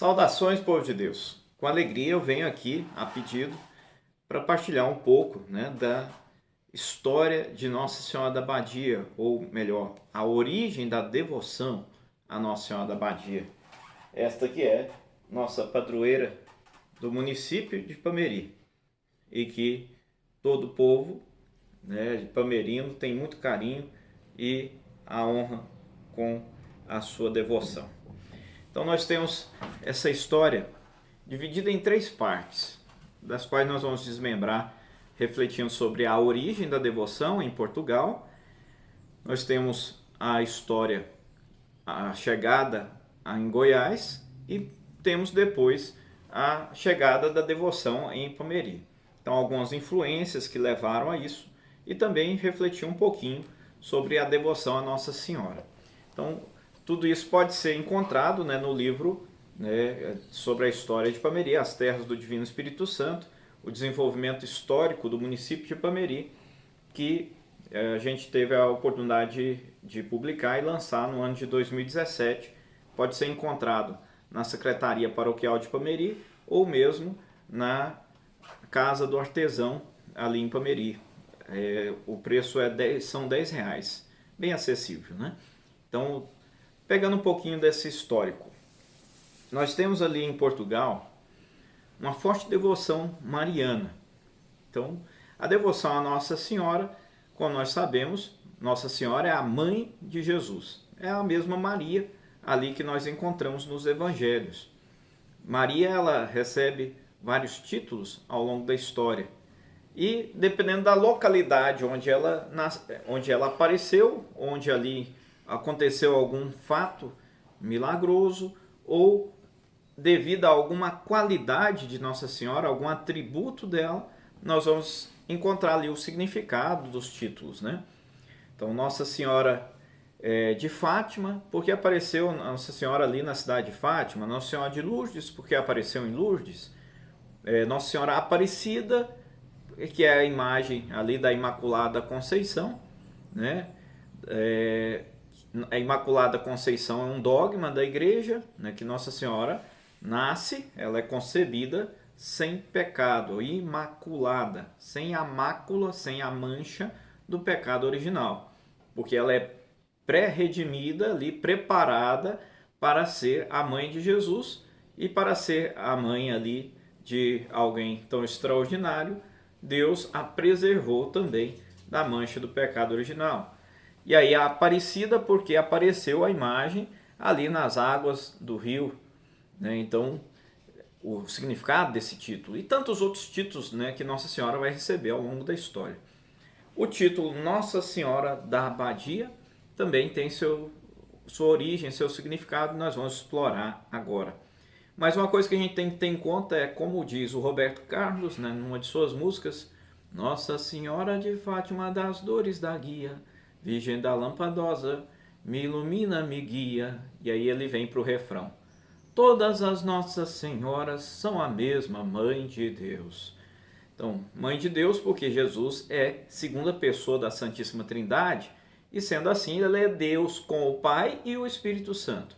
Saudações, povo de Deus. Com alegria eu venho aqui a pedido para partilhar um pouco, da história de Nossa Senhora da Badia, ou melhor, a origem da devoção a Nossa Senhora da Badia. Esta que é nossa padroeira do município de Ipameri e que todo o povo, de Pamerino tem muito carinho e a honra com a sua devoção. Então nós temos essa história dividida em três partes, das quais nós vamos desmembrar refletindo sobre a origem da devoção em Portugal. Nós temos a história, a chegada em Goiás e temos depois a chegada da devoção em Ipameri. Então algumas influências que levaram a isso e também refletir um pouquinho sobre a devoção a Nossa Senhora. Então tudo isso pode ser encontrado no livro sobre a história de Ipameri, As Terras do Divino Espírito Santo, o desenvolvimento histórico do município de Ipameri, que a gente teve a oportunidade de publicar e lançar no ano de 2017. Pode ser encontrado na Secretaria Paroquial de Ipameri ou mesmo na Casa do Artesão, ali em Ipameri. O preço são R$10, bem acessível, Então, pegando um pouquinho desse histórico, nós temos ali em Portugal uma forte devoção mariana. Então, a devoção à Nossa Senhora, como nós sabemos, Nossa Senhora é a mãe de Jesus. É a mesma Maria ali que nós encontramos nos evangelhos. Maria, ela recebe vários títulos ao longo da história. E dependendo da localidade onde ela apareceu, onde ali aconteceu algum fato milagroso ou devido a alguma qualidade de Nossa Senhora, algum atributo dela, nós vamos encontrar ali o significado dos títulos, Então, Nossa Senhora de Fátima, porque apareceu Nossa Senhora ali na cidade de Fátima, Nossa Senhora de Lourdes, porque apareceu em Lourdes, Nossa Senhora Aparecida, que é a imagem ali da Imaculada Conceição, A Imaculada Conceição é um dogma da igreja, que Nossa Senhora nasce, ela é concebida sem pecado, imaculada, sem a mácula, sem a mancha do pecado original, porque ela é pré-redimida ali, preparada para ser a mãe de Jesus e para ser a mãe ali de alguém tão extraordinário. Deus a preservou também da mancha do pecado original. E aí a Aparecida, porque apareceu a imagem ali nas águas do rio, Então, o significado desse título e tantos outros títulos, que Nossa Senhora vai receber ao longo da história. O título Nossa Senhora da Abadia também tem sua origem, seu significado, nós vamos explorar agora. Mas uma coisa que a gente tem que ter em conta é, como diz o Roberto Carlos, numa de suas músicas, Nossa Senhora de Fátima das Dores da Guia, Virgem da Lampadosa, me ilumina, me guia. E aí ele vem para o refrão. Todas as Nossas Senhoras são a mesma Mãe de Deus. Então, Mãe de Deus porque Jesus é segunda pessoa da Santíssima Trindade e, sendo assim, ele é Deus com o Pai e o Espírito Santo.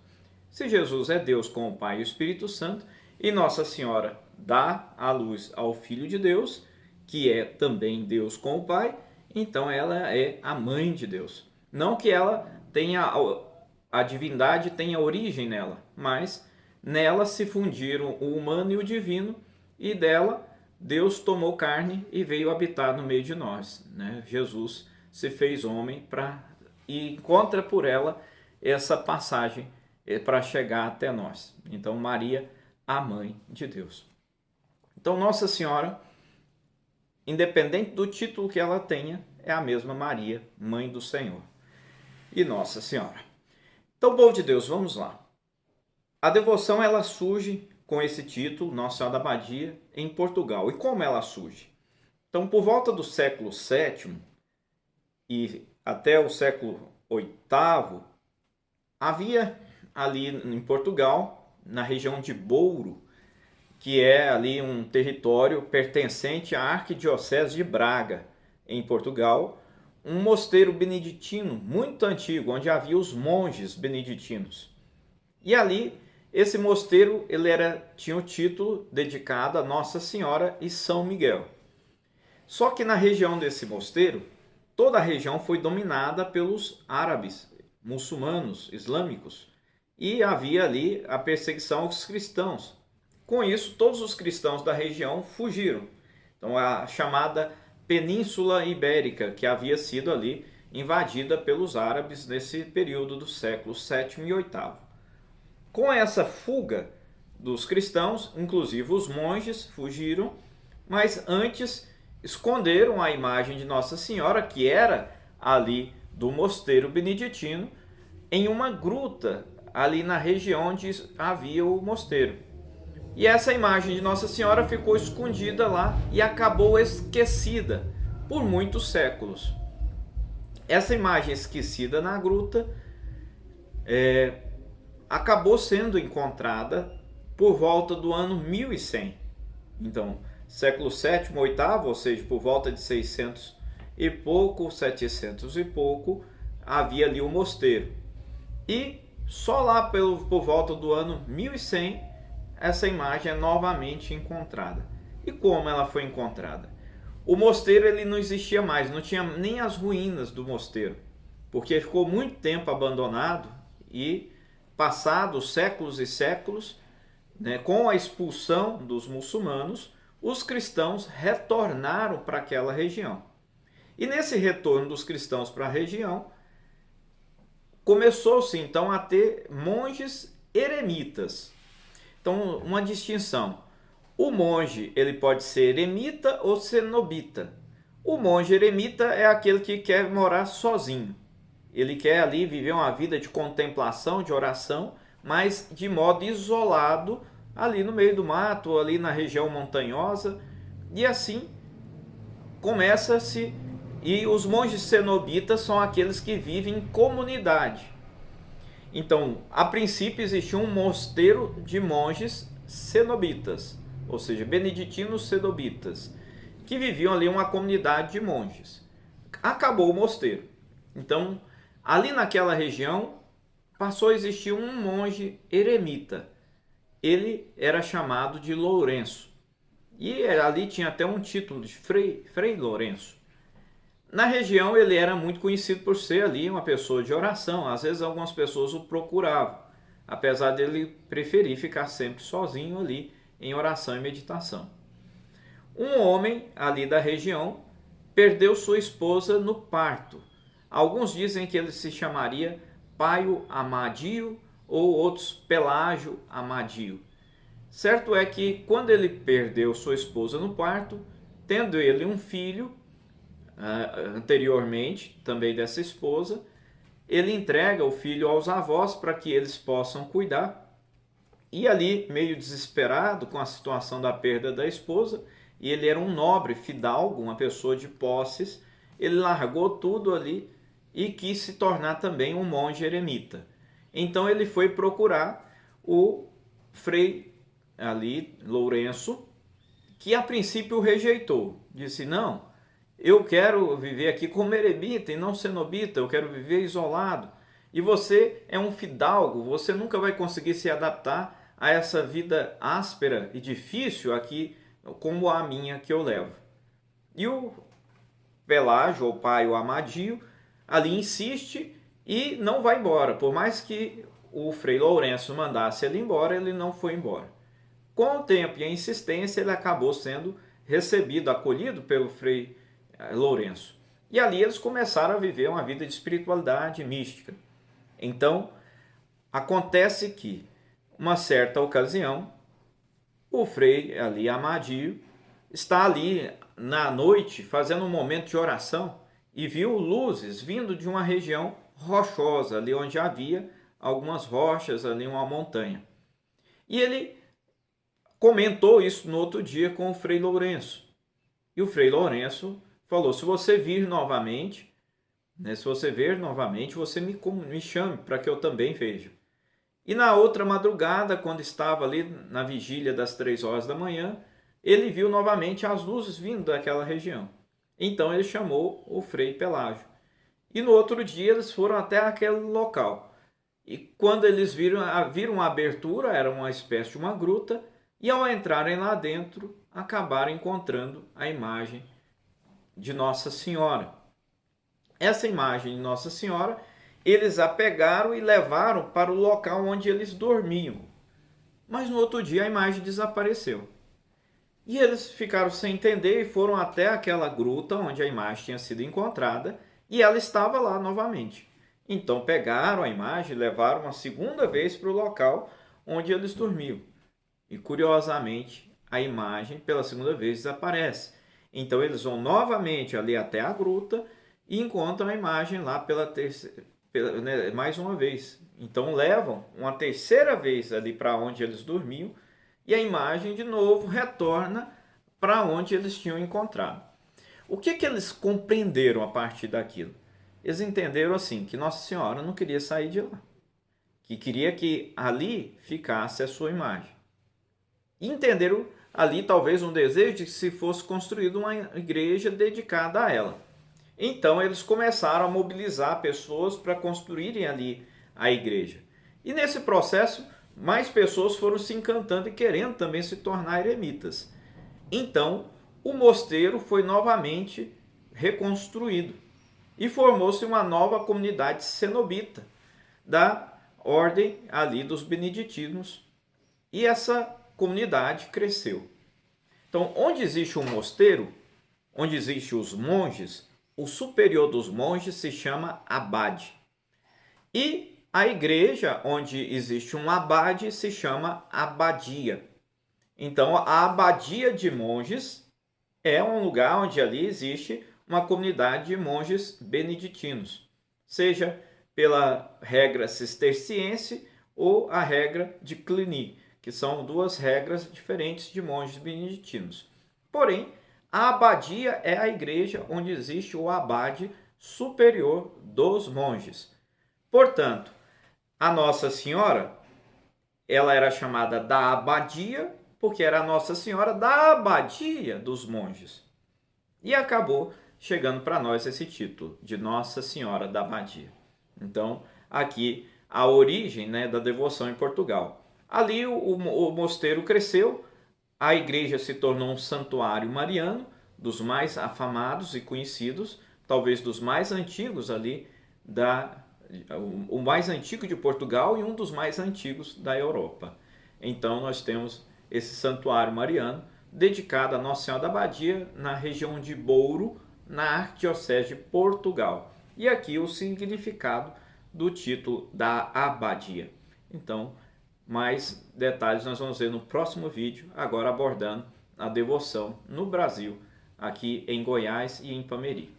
Se Jesus é Deus com o Pai e o Espírito Santo e Nossa Senhora dá a luz ao Filho de Deus, que é também Deus com o Pai, então ela é a Mãe de Deus. Não que ela tenha a divindade tenha origem nela, mas nela se fundiram o humano e o divino, e dela Deus tomou carne e veio habitar no meio de nós. Jesus se fez homem e encontra por ela essa passagem para chegar até nós. Então Maria, a Mãe de Deus. Então Nossa Senhora, independente do título que ela tenha, é a mesma Maria, Mãe do Senhor. E Nossa Senhora. Então, povo de Deus, vamos lá. A devoção, ela surge com esse título, Nossa Senhora da Abadia, em Portugal. E como ela surge? Então, por volta do século VII e até o século VIII, havia ali em Portugal, na região de Bouro, que é ali um território pertencente à Arquidiocese de Braga, em Portugal, um mosteiro beneditino muito antigo, onde havia os monges beneditinos. E ali Esse mosteiro tinha o título dedicado a Nossa Senhora e São Miguel. Só que na região desse mosteiro, toda a região foi dominada pelos árabes, muçulmanos, islâmicos, e havia ali a perseguição aos cristãos. Com isso, todos os cristãos da região fugiram. Então, a chamada Península Ibérica, que havia sido ali invadida pelos árabes nesse período do século VII e VIII. Com essa fuga dos cristãos, inclusive os monges fugiram, mas antes esconderam a imagem de Nossa Senhora, que era ali do mosteiro beneditino, em uma gruta ali na região onde havia o mosteiro. E essa imagem de Nossa Senhora ficou escondida lá e acabou esquecida por muitos séculos. Essa imagem esquecida na gruta acabou sendo encontrada por volta do ano 1100. Então, século VII, VIII, ou seja, por volta de 600 e pouco, 700 e pouco, havia ali o mosteiro. E só lá por volta do ano 1100, essa imagem é novamente encontrada. E como ela foi encontrada? O mosteiro ele não existia mais, não tinha nem as ruínas do mosteiro, porque ficou muito tempo abandonado e, passados séculos e séculos, com a expulsão dos muçulmanos, os cristãos retornaram para aquela região. E nesse retorno dos cristãos para a região, começou-se então a ter monges eremitas. Então, uma distinção. O monge ele pode ser eremita ou cenobita. O monge eremita é aquele que quer morar sozinho. Ele quer ali viver uma vida de contemplação, de oração, mas de modo isolado, ali no meio do mato, ali na região montanhosa. E assim começa-se. E os monges cenobitas são aqueles que vivem em comunidade. Então, a princípio existia um mosteiro de monges cenobitas, ou seja, beneditinos cenobitas, que viviam ali uma comunidade de monges. Acabou o mosteiro. Então, ali naquela região, passou a existir um monge eremita. Ele era chamado de Lourenço. E ali tinha até um título de Frei Lourenço. Na região ele era muito conhecido por ser ali uma pessoa de oração. Às vezes algumas pessoas o procuravam, apesar dele preferir ficar sempre sozinho ali em oração e meditação. Um homem ali da região perdeu sua esposa no parto. Alguns dizem que ele se chamaria Paio Amadio ou outros Pelágio Amadio. Certo é que quando ele perdeu sua esposa no parto, tendo ele um filho, anteriormente, também dessa esposa, ele entrega o filho aos avós para que eles possam cuidar. E ali, meio desesperado com a situação da perda da esposa, e ele era um nobre fidalgo, uma pessoa de posses, ele largou tudo ali e quis se tornar também um monge eremita. Então ele foi procurar o Frei ali, Lourenço, que a princípio o rejeitou. Disse, não, eu quero viver aqui como eremita e não cenobita, eu quero viver isolado. E você é um fidalgo, você nunca vai conseguir se adaptar a essa vida áspera e difícil aqui, como a minha que eu levo. E o Pelágio, ou Paio Amadio, ali insiste e não vai embora. Por mais que o Frei Lourenço mandasse ele embora, ele não foi embora. Com o tempo e a insistência, ele acabou sendo recebido, acolhido pelo Frei Lourenço. E ali eles começaram a viver uma vida de espiritualidade mística. Então, acontece que, uma certa ocasião, o Frei ali Amadio está ali na noite fazendo um momento de oração e viu luzes vindo de uma região rochosa, ali onde havia algumas rochas, ali uma montanha. E ele comentou isso no outro dia com o Frei Lourenço. E o Frei Lourenço falou, se você vir novamente, você me chame para que eu também veja. E na outra madrugada, quando estava ali na vigília das 3 horas da manhã, ele viu novamente as luzes vindo daquela região. Então ele chamou o Frei Pelágio. E no outro dia eles foram até aquele local. E quando eles viram a abertura, era uma espécie de uma gruta, e ao entrarem lá dentro, acabaram encontrando a imagem de Nossa Senhora. Essa imagem de Nossa Senhora, eles a pegaram e levaram para o local onde eles dormiam. Mas no outro dia a imagem desapareceu. E eles ficaram sem entender e foram até aquela gruta onde a imagem tinha sido encontrada e ela estava lá novamente. Então pegaram a imagem e levaram uma segunda vez para o local onde eles dormiam. E curiosamente, a imagem pela segunda vez desaparece. Então eles vão novamente ali até a gruta e encontram a imagem lá pela terceira, né, mais uma vez. Então levam uma terceira vez ali para onde eles dormiam e a imagem de novo retorna para onde eles tinham encontrado. O que eles compreenderam a partir daquilo? Eles entenderam assim, que Nossa Senhora não queria sair de lá, que queria que ali ficasse a sua imagem. E entenderam ali talvez um desejo de que se fosse construída uma igreja dedicada a ela. Então eles começaram a mobilizar pessoas para construírem ali a igreja. E nesse processo, mais pessoas foram se encantando e querendo também se tornar eremitas. Então, o mosteiro foi novamente reconstruído e formou-se uma nova comunidade cenobita da ordem ali dos beneditinos. E essa comunidade cresceu. Então, onde existe um mosteiro, onde existem os monges, o superior dos monges se chama abade. E a igreja onde existe um abade se chama abadia. Então, a abadia de monges é um lugar onde ali existe uma comunidade de monges beneditinos, seja pela regra cisterciense ou a regra de Cluny, que são duas regras diferentes de monges beneditinos. Porém, a abadia é a igreja onde existe o abade superior dos monges. Portanto, a Nossa Senhora, ela era chamada da abadia, porque era a Nossa Senhora da abadia dos monges. E acabou chegando para nós esse título de Nossa Senhora da Abadia. Então, aqui a origem, né, da devoção em Portugal. Ali o mosteiro cresceu, a igreja se tornou um santuário mariano, dos mais afamados e conhecidos, talvez dos mais antigos ali o mais antigo de Portugal e um dos mais antigos da Europa. Então nós temos esse santuário mariano dedicado a Nossa Senhora da Abadia na região de Bouro, na Arquidiocese de Portugal. E aqui o significado do título da abadia. Então, mais detalhes nós vamos ver no próximo vídeo, agora abordando a devoção no Brasil, aqui em Goiás e em Ipameri.